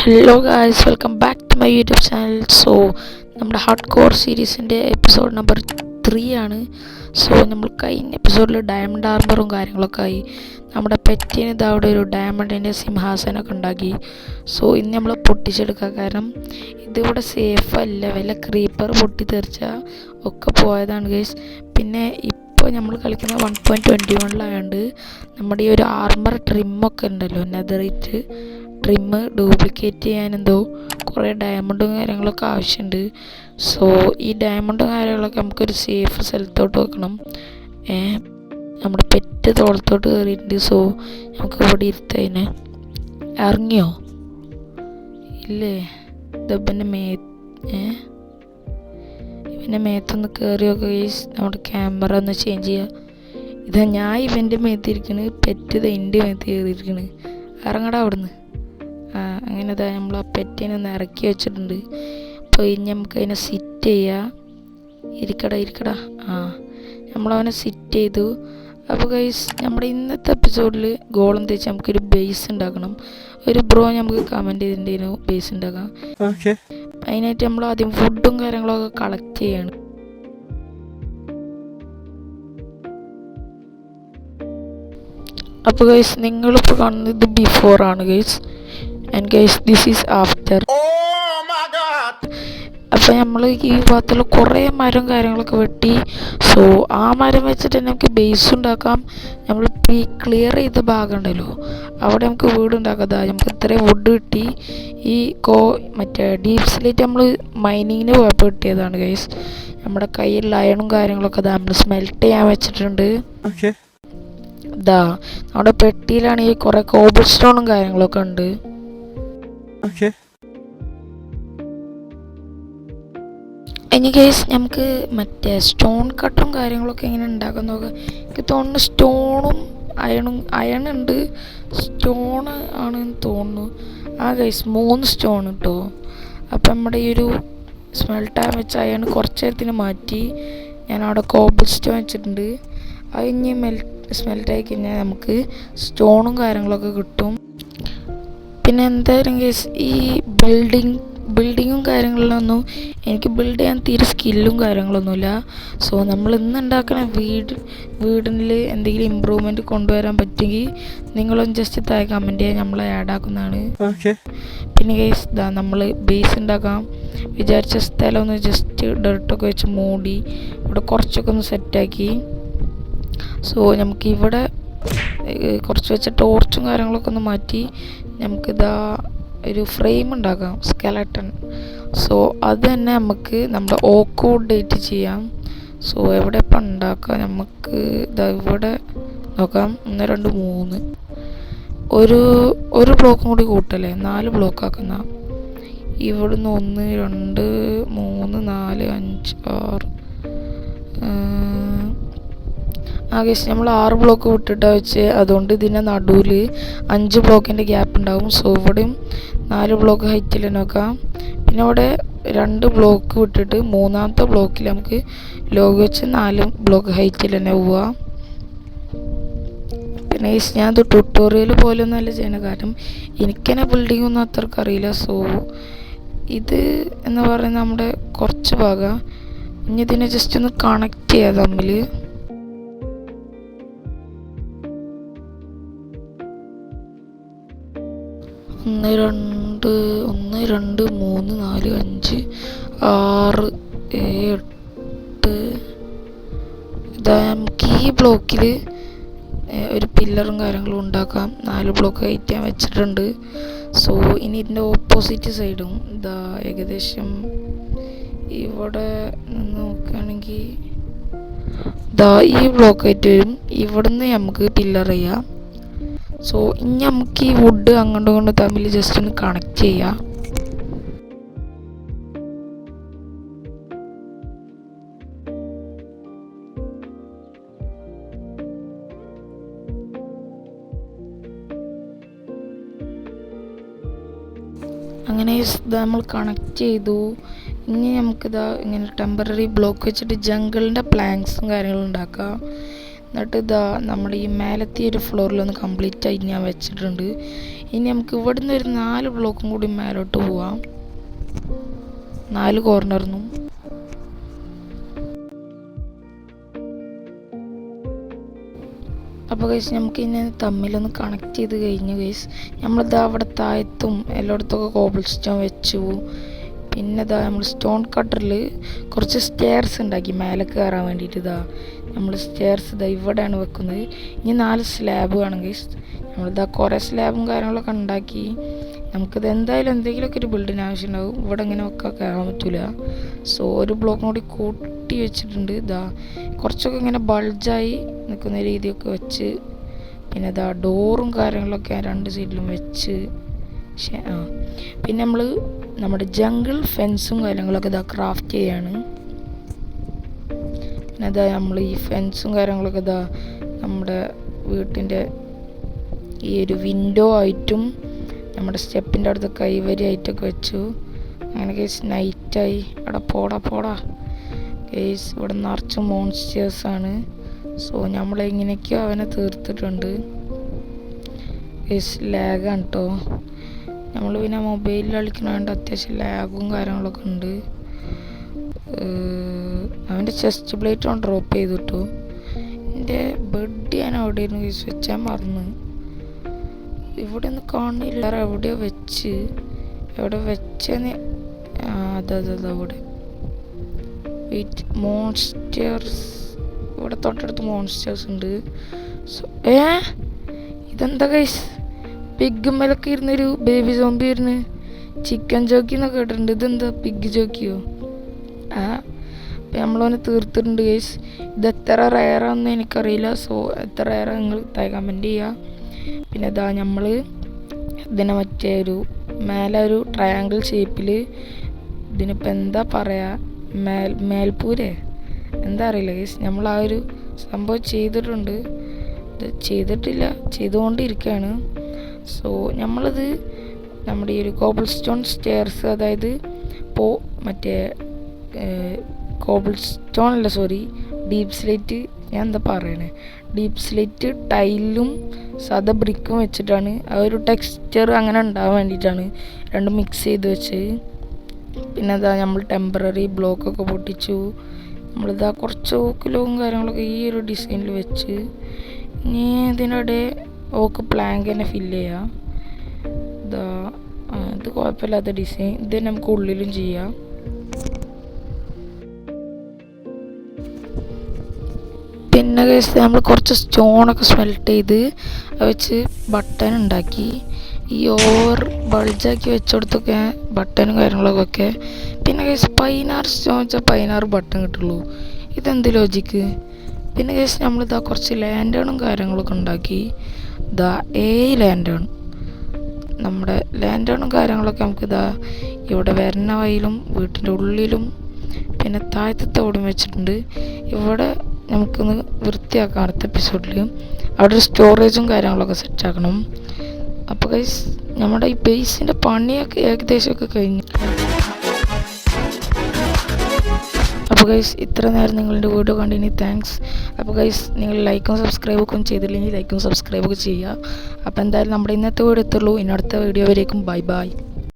Hello guys, welcome back to my YouTube channel. So നമ്മുടെ hard core സീരീസിൻ്റെ episode number 3 ആണ്. So നമ്മൾ കഴിഞ്ഞ എപ്പിസോഡിൽ ഡയമണ്ട് ആർമറും കാര്യങ്ങളൊക്കെ ആയി. നമ്മുടെ പെറ്റിന് ഇത് അവിടെ ഒരു ഡയമണ്ടിൻ്റെ സിംഹാസനമൊക്കെ ഉണ്ടാക്കി. സോ ഇന്ന് നമ്മൾ പൊട്ടിച്ചെടുക്കുക, കാരണം ഇതിവിടെ സേഫ് അല്ല. വല്ല ക്രീപ്പർ പൊട്ടിത്തെറിച്ചാൽ ഒക്കെ പോയതാണ് ഗൈസ്. പിന്നെ ഇപ്പോൾ നമ്മൾ കളിക്കുന്നത് 1.21 നമ്മുടെ ഈ ഒരു ആർമർ ട്രിമ്മൊക്കെ ഉണ്ടല്ലോ, നെതറിറ്റ് ട്രിമ്മ് ഡ്യൂപ്ലിക്കേറ്റ് ചെയ്യാൻ എന്തോ കുറേ ഡയമണ്ടും കാര്യങ്ങളൊക്കെ ആവശ്യമുണ്ട്. സോ ഈ ഡയമണ്ടും കാര്യങ്ങളൊക്കെ നമുക്കൊരു സേഫ് സ്ഥലത്തോട്ട് വെക്കണം. നമ്മുടെ പെറ്റ് തോളത്തോട്ട് കയറിയിട്ടുണ്ട്. സോ നമുക്ക് ഇവിടെ ഇരുത്തതിന് ഇറങ്ങിയോ ഇല്ലേ? ഇതപ്പൻ്റെ ഇവൻ്റെ മേത്തൊന്ന് കയറിയൊക്കെ നമ്മുടെ ക്യാമറ ഒന്ന് ചേഞ്ച് ചെയ്യുക. ഇതാ ഞാൻ ഇവൻ്റെ മേത്തിരിക്കണ്, പെറ്റ് എൻ്റെ മേത്ത് കയറിയിരിക്കണ്. ഇറങ്ങടാ അവിടുന്ന്. അങ്ങനെ ഇതാ നമ്മൾ ആ പെറ്റിനെ ഒന്ന് ഇറക്കി വെച്ചിട്ടുണ്ട്. അപ്പോൾ ഇനി നമുക്ക് അതിനെ സിറ്റ് ചെയ്യുക. ഇരിക്കടാ. നമ്മളവനെ സിറ്റ് ചെയ്തു. അപ്പോൾ ഗൈസ്, നമ്മുടെ ഇന്നത്തെ എപ്പിസോഡിൽ ഗോളം തേച്ച് നമുക്കൊരു ബേസ് ഉണ്ടാക്കണം. ഒരു ബ്രോ നമുക്ക് കമൻറ്റ് ചെയ്തിട്ടുണ്ടായിരുന്നു ബേസ് ഉണ്ടാക്കാം. അതിനായിട്ട് നമ്മൾ ആദ്യം ഫുഡും കാര്യങ്ങളൊക്കെ കളക്ട് ചെയ്യാണ്. അപ്പോൾ ഗൈസ്, നിങ്ങളിപ്പോൾ കാണുന്നത് ഇത് ബിഫോർ ആണ് guys, and guys this is after. അപ്പോൾ നമ്മൾ ഈ ഭാഗത്തുള്ള കുറേ മരം കാര്യങ്ങളൊക്കെ വെട്ടി. സോ ആ മരം വെച്ചിട്ട് തന്നെ നമുക്ക് ബേസ് ഉണ്ടാക്കാം. നമ്മൾ ഈ ക്ലിയർ ചെയ്ത ഭാഗം ഉണ്ടല്ലോ, അവിടെ നമുക്ക് വീടുണ്ടാക്കാം. നമുക്ക് ഇത്രയും വുഡ് കിട്ടി. ഈ മറ്റേ ഡീപ് സ്ലേറ്റ് നമ്മൾ മൈനിങ്ങിന് പോയപ്പോൾ കിട്ടിയതാണ് ഗൈസ്. നമ്മുടെ കയ്യിൽ അയണും കാര്യങ്ങളൊക്കെ നമ്മൾ സ്മെൽറ്റ് ചെയ്യാൻ വെച്ചിട്ടുണ്ട്. നമ്മുടെ പെട്ടിയിലാണെങ്കിൽ കുറേ കോബിൾ സ്റ്റോണും കാര്യങ്ങളൊക്കെ ഉണ്ട്. ഇനി ഗൈസ്, നമുക്ക് മറ്റേ സ്റ്റോൺ കട്ടും കാര്യങ്ങളൊക്കെ എങ്ങനെ ഉണ്ടാക്കാൻ നോക്കാം. എനിക്ക് തോന്നുന്നു സ്റ്റോണും അയണുണ്ട്, സ്റ്റോൺ ആണെന്ന് തോന്നുന്നു. ഗൈസ് 3 സ്റ്റോൺ കിട്ടോ. അപ്പം നമ്മുടെ ഈ ഒരു സ്മെൽട്ടാൻ വെച്ച അയൺ കുറച്ച് നേരത്തിന് മാറ്റി ഞാൻ അവിടെ കോബിൾ സ്റ്റോൺ വെച്ചിട്ടുണ്ട്. അത് ഇനി സ്മെൽറ്റായി കഴിഞ്ഞാൽ നമുക്ക് സ്റ്റോണും കാര്യങ്ങളൊക്കെ കിട്ടും. പിന്നെ എന്തായാലും ഗൈസ്, ഈ ബിൽഡിങ്ങും കാര്യങ്ങളിലൊന്നും എനിക്ക് ബിൽഡ് ചെയ്യാൻ തീരെ സ്കില്ലും കാര്യങ്ങളൊന്നുമില്ല. സോ നമ്മൾ ഇന്ന് ഉണ്ടാക്കുന്ന വീടിൽ എന്തെങ്കിലും ഇമ്പ്രൂവ്മെൻറ്റ് കൊണ്ടുവരാൻ പറ്റുമെങ്കിൽ നിങ്ങളൊന്ന് ജസ്റ്റ് താഴെ കമൻറ്റ് ചെയ്യാൻ നമ്മളെ ആഡ് ആക്കുന്നതാണ്. പിന്നെ ഗൈസ്, നമ്മൾ ബേസ് ഉണ്ടാക്കാം വിചാരിച്ച സ്ഥലം ഒന്ന് ജസ്റ്റ് ഡർട്ടൊക്കെ വെച്ച് മൂടി ഇവിടെ കുറച്ചൊക്കെ ഒന്ന് സെറ്റാക്കി. സോ നമുക്കിവിടെ കുറച്ച് വെച്ച ടോർച്ചും കാര്യങ്ങളൊക്കെ ഒന്ന് മാറ്റി നമുക്കിതാ ഒരു ഫ്രെയിം ഉണ്ടാക്കാം, സ്കെലട്ടൺ. സോ അത് തന്നെ നമുക്ക് നമ്മുടെ ഓക്ക് വുഡ് ആയിട്ട് ചെയ്യാം. സോ എവിടെ ഇപ്പം ഉണ്ടാക്കാം, നമുക്ക് ഇതാ ഇവിടെ നോക്കാം. 1 2 3 ഒരു ബ്ലോക്കും കൂടി കൂട്ടല്ലേ, 4 ബ്ലോക്ക് ആക്കുന്ന. ഇവിടുന്ന് 1 2 3 4 5 6 ഗൈസ്, നമ്മൾ 6 ബ്ലോക്ക് വിട്ടിട്ടാണ് വെച്ച്. അതുകൊണ്ട് ഇതിൻ്റെ നടുവിൽ 5 ബ്ലോക്കിൻ്റെ ഗ്യാപ്പ് ഉണ്ടാവും. സോ ഇവിടെയും 4 ബ്ലോക്ക് ഹൈറ്റിൽ തന്നെ വെക്കാം. പിന്നെ ഇവിടെ 2 ബ്ലോക്ക് വിട്ടിട്ട് 3ാമത്തെ ബ്ലോക്കിൽ നമുക്ക് ലോഗ് വെച്ച് 4 ബ്ലോക്ക് ഹൈറ്റിൽ തന്നെ പോവാം. പിന്നെ ഗൈസ്, ഞാനത് ട്യൂട്ടോറിയൽ പോലൊന്നുമല്ല ചെയ്യണം, കാരണം എനിക്കെന്നെ ബിൽഡിംഗ് ഒന്നും അത്രയ്ക്ക് അറിയില്ല. സോ ഇത് എന്ന് പറയുന്നത് നമ്മുടെ കുറച്ച് ഭാഗം. ഇനി ഇതിനെ ജസ്റ്റ് ഒന്ന് കണക്ട് ചെയ്യാം തമ്മിൽ. 1 2 3 4 5 6 7 8 ഇതാ നമുക്ക് ഈ ബ്ലോക്കിൽ ഒരു പില്ലറും കാര്യങ്ങളും ഉണ്ടാക്കാം. 4 ബ്ലോക്ക് ഹൈറ്റ് ഞാൻ വെച്ചിട്ടുണ്ട്. സോ ഇനി ഇതിൻ്റെ ഓപ്പോസിറ്റ് സൈഡും ഇതാ ഏകദേശം ഇവിടെ നിന്ന് നോക്കുകയാണെങ്കിൽ ഇതാ ഈ ബ്ലോക്ക് ഹൈറ്റ് വരും. ഇവിടുന്ന് നമുക്ക് പില്ലർ ചെയ്യാം. സോ ഇനി നമുക്ക് ഈ വുഡ് അങ്ങോട്ടും ഇങ്ങോട്ടും തമ്മിൽ ജസ്റ്റ് ഒന്ന് കണക്ട് ചെയ്യാം. അങ്ങനെ നമ്മൾ കണക്ട് ചെയ്തു. ഇനി നമുക്കിതാ ഇങ്ങനെ ടെമ്പററി ബ്ലോക്ക് വെച്ചിട്ട് ജംഗിളിൻ്റെ പ്ലാങ്ക്സും കാര്യങ്ങളും ഉണ്ടാക്കാം. എന്നിട്ട് ഇതാ നമ്മുടെ ഈ മേലത്തെ ഒരു ഫ്ലോറിലൊന്ന് കംപ്ലീറ്റ് ആയിട്ട് ഞാൻ വെച്ചിട്ടുണ്ട്. ഇനി നമുക്ക് ഇവിടുന്ന് ഒരു 4 ബ്ലോക്കും കൂടി മേലോട്ട് പോവാം, 4 കോർണറിനും. അപ്പോൾ ഗൈസ് നമുക്ക് ഇനി തമ്മിലൊന്ന് കണക്ട് ചെയ്ത് കഴിഞ്ഞു ഗൈസ്. നമ്മളിതാ അവിടെ താഴത്തും എല്ലായിടത്തൊക്കെ കോബിൾ സ്റ്റോൺ വെച്ചു. പിന്നെ ഇതാ നമ്മൾ സ്റ്റോൺ കട്ടറിൽ കുറച്ച് സ്റ്റെയർസ് ഉണ്ടാക്കി മേലെ കയറാൻ വേണ്ടിയിട്ട്. ഇതാ നമ്മൾ സ്റ്റെയർസ് ഇതാ ഇവിടെയാണ് വെക്കുന്നത്. ഇനി 4 സ്ലാബ് വേണം ഗൈസ്. നമ്മളിതാ കുറേ സ്ലാബും കാര്യങ്ങളൊക്കെ ഉണ്ടാക്കി. നമുക്കിത് എന്തായാലും എന്തെങ്കിലുമൊക്കെ ഒരു ബിൽഡിന് ആവശ്യമുണ്ടാകും. ഇവിടെ ഇങ്ങനെ ഒക്കെ കയറാൻ പറ്റില്ല. സോ ഒരു ബ്ലോക്കും കൂടി കൂട്ടി വെച്ചിട്ടുണ്ട്. ഇതാ കുറച്ചൊക്കെ ഇങ്ങനെ ബൾജായി നിൽക്കുന്ന രീതിയൊക്കെ വെച്ച്, പിന്നെ ഇതാ ഡോറും കാര്യങ്ങളൊക്കെ 2 സൈഡിലും വെച്ച്. പിന്നെ നമ്മൾ നമ്മുടെ ജംഗിൾ ഫെൻസും കാര്യങ്ങളൊക്കെ ഇതാ ക്രാഫ്റ്റ് ചെയ്യാണ്. പിന്നെ ഇതാ നമ്മൾ ഈ ഫെൻസും കാര്യങ്ങളൊക്കെ ഇതാ നമ്മുടെ വീട്ടിൻ്റെ ഈ ഒരു വിൻഡോ ആയിട്ടും നമ്മുടെ സ്റ്റെപ്പിൻ്റെ അടുത്ത് കൈവരിയായിട്ടൊക്കെ വെച്ചു. അങ്ങനെ കേസ് നൈറ്റായി. അവിടെ പോടാ കേസ് ഇവിടെ നിറച്ച് മോൺസ്റ്റേഴ്സാണ്. സോ നമ്മളിങ്ങനെയൊക്കെയോ അവനെ തീർത്തിട്ടുണ്ട്. കേസ് ലാഗാണ് കേട്ടോ. നമ്മൾ പിന്നെ മൊബൈലിൽ കളിക്കണതുകൊണ്ട് അത്യാവശ്യം ലാഗും കാര്യങ്ങളൊക്കെ ഉണ്ട്. അവൻ്റെ ചെസ്റ്റ് പ്ലേറ്റ് on ഡ്രോപ്പ് ചെയ്തിട്ടു. എൻ്റെ ബെഡ് ഞാൻ എവിടെയായിരുന്നു കേസ് വെച്ചാൽ മറന്ന്. ഇവിടെ ഒന്നും കാണുന്നില്ല, എവിടെയോ വെച്ച്. എവിടെ വെച്ചെന്ന് അതാ അവിടെ വെയിറ്റ്. മോൺസ്റ്റേഴ്സ് ഇവിടെ തൊട്ടടുത്ത് മോൺസ്റ്റേഴ്സ് ഉണ്ട്. സോ ഇതെന്താ ഗൈസ്, പിഗ് മേലൊക്കെ ഇരുന്നൊരു ബേബി സോംബി വരുന്നു. ചിക്കൻ ജോക്കി എന്നൊക്കെ കേട്ടിട്ടുണ്ട്. ഇതെന്താ പിഗ് ജോക്കിയോ? അപ്പം നമ്മളവനെ തീർത്തിട്ടുണ്ട് ഗൈസ്. ഇത് എത്ര റയറാണെന്ന് എനിക്കറിയില്ല. സോ എത്ര റയറാ നിങ്ങൾ കമൻറ്റ് ചെയ്യുക. പിന്നെ ഇതാ നമ്മൾ ഇതിനെ മറ്റേ ഒരു മേലെ ഒരു ട്രയാങ്കിൾ ഷേപ്പിൽ, ഇതിനിപ്പോൾ എന്താ പറയുക, മേൽപ്പൂരേ എന്താ അറിയില്ല ഗൈസ്. നമ്മൾ ആ ഒരു സംഭവം ചെയ്തിട്ടുണ്ട്. ഇത് ചെയ്തിട്ടില്ല, ചെയ്തുകൊണ്ടിരിക്കുകയാണ്. സോ നമ്മളിത് നമ്മുടെ ഈ ഒരു കോബിൾ സ്റ്റോൺ സ്റ്റെയർസ്, അതായത് മറ്റേ കോബിൾ സ്റ്റോൺ അല്ല സോറി ഡീപ്പ് സ്ലേറ്റ്, ഞാൻ എന്താ പറയണേ, ഡീപ്പ് സ്ലേറ്റ് ടൈലും സാധാ ബ്രിക്കും വെച്ചിട്ടാണ് ആ ഒരു ടെക്സ്ചർ അങ്ങനെ ഉണ്ടാകാൻ വേണ്ടിയിട്ടാണ് രണ്ടും മിക്സ് ചെയ്ത് വെച്ച്. പിന്നെ അതാ നമ്മൾ ടെമ്പററി ബ്ലോക്കൊക്കെ പൊട്ടിച്ചു. നമ്മളിതാ കുറച്ച് ഓക്കിലും കാര്യങ്ങളൊക്കെ ഈ ഒരു ഡിസൈനിൽ വെച്ച്. ഇനി ഇതിനിടെ ഓക്ക് പ്ലാങ്ക് തന്നെ ഫില്ല് ചെയ്യാം. ഇതാ ഇത് കുഴപ്പമില്ലാത്ത ഡിസൈൻ. ഇത് നമുക്ക് ഉള്ളിലും ചെയ്യാം. പിന്നെ കേസ് നമ്മൾ കുറച്ച് സ്റ്റോണൊക്കെ സ്മെൽറ്റ് ചെയ്ത് അത് വെച്ച് ബട്ടൺ ഉണ്ടാക്കി. ഈ ഓവർ ബൾജാക്കി വെച്ചെടുത്തൊക്കെ ബട്ടനും കാര്യങ്ങളൊക്കെ. പിന്നെ കേസ് 16 സ്റ്റോൺ വെച്ചാൽ 16 ബട്ടൺ കിട്ടുള്ളൂ. ഇതെന്ത് ലോജിക്ക്? പിന്നെ കേസ് നമ്മളിതാ കുറച്ച് ലാൻഡേണും കാര്യങ്ങളൊക്കെ ഉണ്ടാക്കി. ഇതാ ലാൻഡേൺ, നമ്മുടെ ലാൻഡേണും കാര്യങ്ങളൊക്കെ നമുക്കിതാ ഇവിടെ വരുന്ന വഴിയിലും വീട്ടിൻ്റെ ഉള്ളിലും പിന്നെ താഴത്തെ ഓടും വെച്ചിട്ടുണ്ട്. ഇവിടെ നമുക്കൊന്ന് വൃത്തിയാക്കാം അടുത്ത എപ്പിസോഡിൽ. അവിടെ ഒരു സ്റ്റോറേജും കാര്യങ്ങളൊക്കെ സെറ്റാക്കണം. അപ്പോൾ ഗൈസ് നമ്മുടെ ഈ ബേസിൻ്റെ പണിയൊക്കെ ഏകദേശമൊക്കെ കഴിഞ്ഞു. അപ്പോൾ ഗൈസ് ഇത്ര നേരം നിങ്ങളുടെ വീഡിയോ കണ്ടതിന് താങ്ക്സ്. അപ്പോൾ ഗൈസ് നിങ്ങൾ ലൈക്കും സബ്സ്ക്രൈബൊക്കെ ചെയ്തില്ലെങ്കിൽ ലൈക്കും സബ്സ്ക്രൈബൊക്കെ ചെയ്യുക. അപ്പോൾ എന്തായാലും നമ്മുടെ ഇന്നത്തെ വീഡിയോ എത്തുള്ളൂ. ഇനി അടുത്ത വീഡിയോ വരേക്കും ബൈ.